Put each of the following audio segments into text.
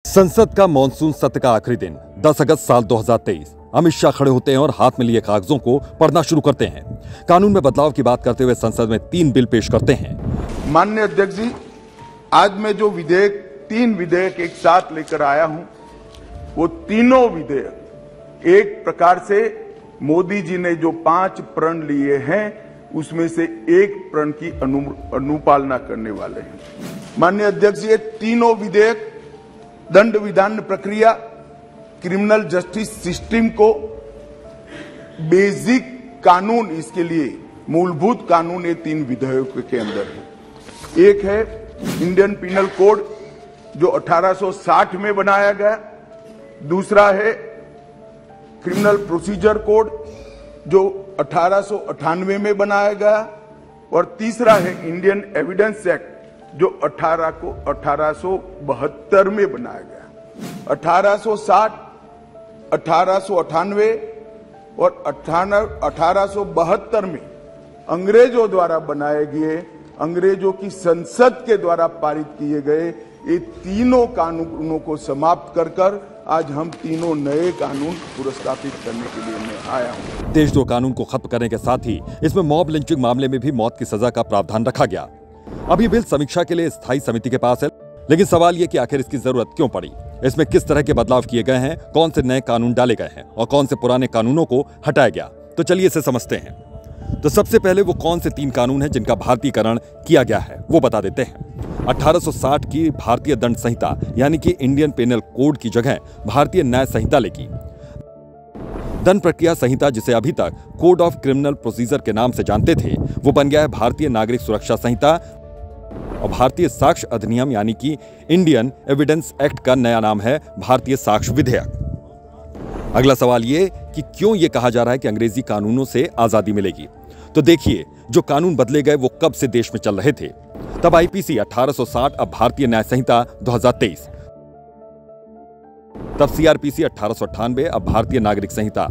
संसद का मॉनसून सत्र का आखिरी दिन 10 अगस्त साल 2023। अमित शाह खड़े होते हैं और हाथ में लिए कागजों को पढ़ना शुरू करते हैं। कानून में बदलाव की बात करते हुए संसद में 3 बिल पेश करते हैं। माननीय अध्यक्ष जी, आज मैं जो तीन विधेयक एक साथ लेकर आया हूं, वो तीनों विधेयक एक प्रकार से मोदी जी ने जो 5 प्रण लिए हैं उसमें से एक प्रण की अनुपालना करने वाले हैं। माननीय अध्यक्ष जी, ये तीनों विधेयक दंड विधान प्रक्रिया, क्रिमिनल जस्टिस सिस्टम को बेसिक कानून, इसके लिए मूलभूत कानून ये 3 विधेयकों के अंदर है। एक है इंडियन पिनल कोड जो 1860 में बनाया गया, दूसरा है क्रिमिनल प्रोसीजर कोड जो 1898 में बनाया गया, और तीसरा है इंडियन एविडेंस एक्ट जो 1872 में बनाया गया। 1860, 1898 और 1872 में अंग्रेजों द्वारा बनाए गए, अंग्रेजों की संसद के द्वारा पारित किए गए ये तीनों कानूनों को समाप्त कर आज हम तीनों नए कानून पुरस्कृत करने के लिए मैं आया हूं। देशद्रोह कानून को खत्म करने के साथ ही इसमें मॉब लिंचिंग मामले में भी मौत की सजा का प्रावधान रखा गया। अब ये बिल समीक्षा के लिए स्थायी समिति के पास है, लेकिन सवाल ये कि आखिर इसकी जरूरत क्यों पड़ी, इसमें किस तरह के बदलाव किए गए हैं, कौन से नए कानून डाले गए हैं और कौन से पुराने कानूनों को हटाया गया। तो चलिए इसे समझते हैं। तो सबसे पहले वो कौन से 3 कानून हैं जिनका भारतीयकरण किया गया है, वो बता देते हैं। 1860 की भारतीय दंड संहिता यानी कि इंडियन पेनल कोड की जगह भारतीय न्याय संहिता लेगी। दंड प्रक्रिया संहिता, जिसे अभी तक कोड ऑफ क्रिमिनल प्रोसीजर के नाम से जानते थे, वो बन गया है भारतीय नागरिक सुरक्षा संहिता, और भारतीय साक्ष्य अधिनियम यानी कि इंडियन एविडेंस एक्ट का नया नाम है भारतीय साक्ष्य विधेयक। अगला सवाल ये कि क्यों ये कहा जा रहा है कि अंग्रेजी कानूनों से आजादी मिलेगी। तो देखिए, जो कानून बदले गए वो कब से देश में चल रहे थे। तब आईपीसी 1860, अब भारतीय न्याय संहिता 2023। तब सीआरपीसी 1898, अब भारतीय नागरिक संहिता।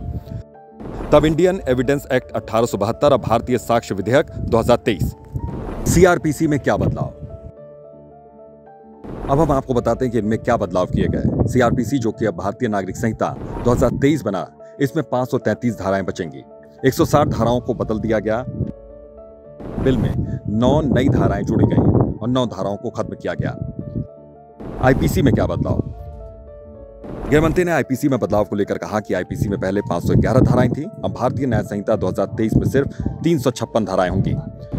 तब इंडियन एविडेंस एक्ट 1872, अब भारतीय साक्ष्य विधेयक 2023। सीआरपीसी में क्या बदलाव, अब हम आपको बताते हैं कि इनमें क्या बदलाव किए गए। सीआरपीसी, जो कि अब भारतीय नागरिक संहिता 2023 बना, इसमें 533 धाराएं बचेंगी। 160 धाराओं को बदल दिया गया। बिल में 9 नई धाराएं जोड़ी गई और 9 धाराओं को खत्म किया गया। आईपीसी में क्या बदलाव, गृहमंत्री ने आईपीसी में बदलाव को लेकर कहा कि आईपीसी में पहले 511 धाराएं थी, अब भारतीय न्याय संहिता 2023 में सिर्फ 356 धाराएं होंगी।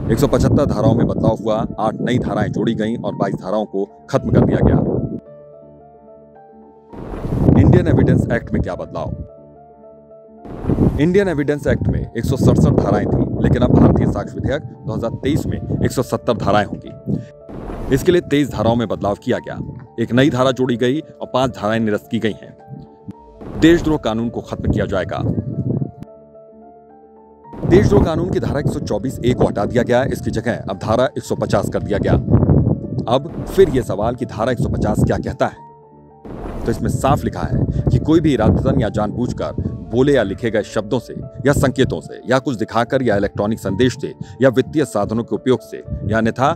175 धाराओं में बदलाव हुआ, 8 नई धाराएं जोड़ी गईं और 22 धाराओं को खत्म कर दिया गया। इंडियन एविडेंस एक्ट में क्या बदलाव, इंडियन एविडेंस एक्ट में 167 धाराएं थी, लेकिन अब भारतीय साक्ष्य विधेयक 2023 में 170 धाराएं होंगी। इसके लिए 23 धाराओं में बदलाव किया गया, एक नई धारा जोड़ी गई और 5 धाराएं निरस्त की गई हैं। देशद्रोह कानून को खत्म किया जाएगा। देशद्रोह कानून की धारा 124A को हटा दिया गया, इसकी जगह अब धारा 150 कर दिया गया। अब फिर यह सवाल कि धारा 150 क्या कहता है, तो इसमें साफ लिखा है कि कोई भी इरादतन या जानबूझकर बोले या लिखे गए शब्दों से या संकेतों से या कुछ दिखाकर या इलेक्ट्रॉनिक संदेश से या वित्तीय साधनों के उपयोग से या अन्यथा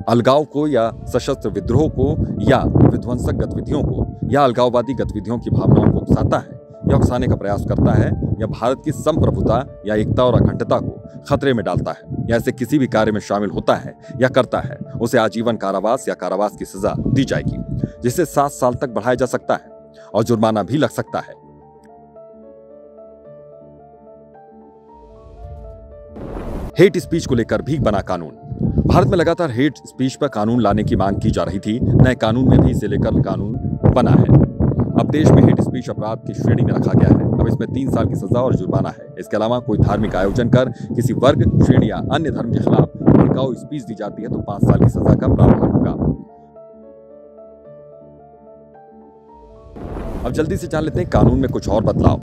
अलगाव को या सशस्त्र विद्रोह को या विध्वंसक गतिविधियों को या अलगाववादी गतिविधियों की भावनाओं को उकसाता है या उकसाने का प्रयास करता है या भारत की संप्रभुता या एकता और अखंडता को खतरे में डालता है या ऐसे किसी भी कार्य में शामिल होता है या करता है, उसे आजीवन कारावास या कारावास की सजा दी जाएगी, जिसे 7 साल तक बढ़ाया जा सकता है और जुर्माना भी लग सकता है। हेट स्पीच को लेकर भी बना कानून। भारत में लगातार हेट स्पीच पर कानून लाने की मांग की जा रही थी। नए कानून में भी इसे लेकर कानून बना है। अब देश में हेट स्पीच अपराध की श्रेणी में रखा गया है। अब इसमें 3 साल की सजा और जुर्माना है। इसके अलावा कोई धार्मिक आयोजन कर किसी वर्ग, श्रेणी या अन्य धर्म के खिलाफ भड़काऊ स्पीच दी जाती है तो 5 साल की सजा का प्रावधान होगा। अब जल्दी से जान लेते हैं कानून में कुछ और बदलाव।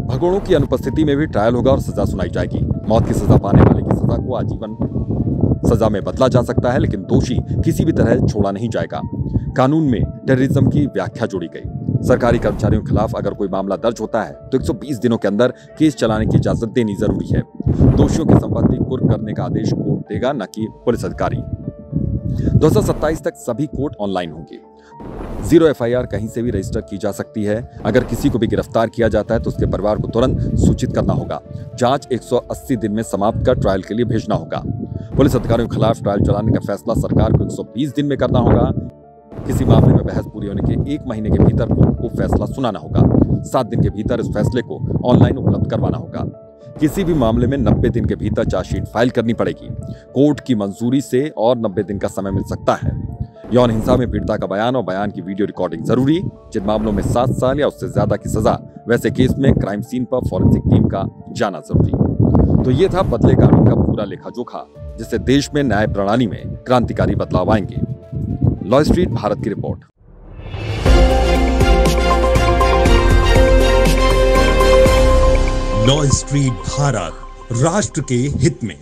भगोड़ों की अनुपस्थिति में भी ट्रायल होगा और सजा सुनाई जाएगी। मौत की सजा पाने वाले की सजा को आजीवन सजा में बदला जा सकता है, लेकिन दोषी किसी भी तरह छोड़ा नहीं जाएगा। कानून में टेररिज्म की व्याख्या जोड़ी गई। सरकारी कर्मचारियों के खिलाफ अगर कोई मामला दर्ज होता है तो 120 दिनों के अंदर केस चलाने की इजाजत देनी जरूरी है। दोषियों की संपत्ति कुर्क करने का आदेश कोर्ट देगा, न कि पुलिस अधिकारी। 2027 तक सभी कोर्ट ऑनलाइन होंगे। 0 FIR कहीं से भी रजिस्टर की जा सकती है। अगर किसी को भी गिरफ्तार किया जाता है तो उसके परिवार को तुरंत सूचित करना होगा। जांच 180 दिन में समाप्त कर ट्रायल के लिए भेजना होगा। पुलिस अधिकारियों के खिलाफ ट्रायल चलाने का फैसला सरकार को 120 दिन में करना होगा। किसी मामले में बहस पूरी होने के 1 महीने के भीतर कोर्ट को फैसला सुनाना होगा। 7 दिन के भीतर इस फैसले को ऑनलाइन उपलब्ध करवाना होगा। किसी भी मामले में 90 दिन के भीतर चार्जशीट फाइल करनी पड़ेगी। कोर्ट की मंजूरी से और 90 दिन का समय मिल सकता है। यौन हिंसा में पीड़िता का बयान और बयान की वीडियो रिकॉर्डिंग जरूरी। जिन मामलों में 7 साल या उससे ज्यादा की सजा, वैसे केस में क्राइम सीन पर फॉरेंसिक टीम का जाना जरूरी। तो ये था बदले कानून का पूरा लेखा जोखा, जिससे देश में न्याय प्रणाली में क्रांतिकारी बदलाव आएंगे। लॉ स्ट्रीट भारत की रिपोर्ट। लॉ स्ट्रीट भारत, राष्ट्र के हित में।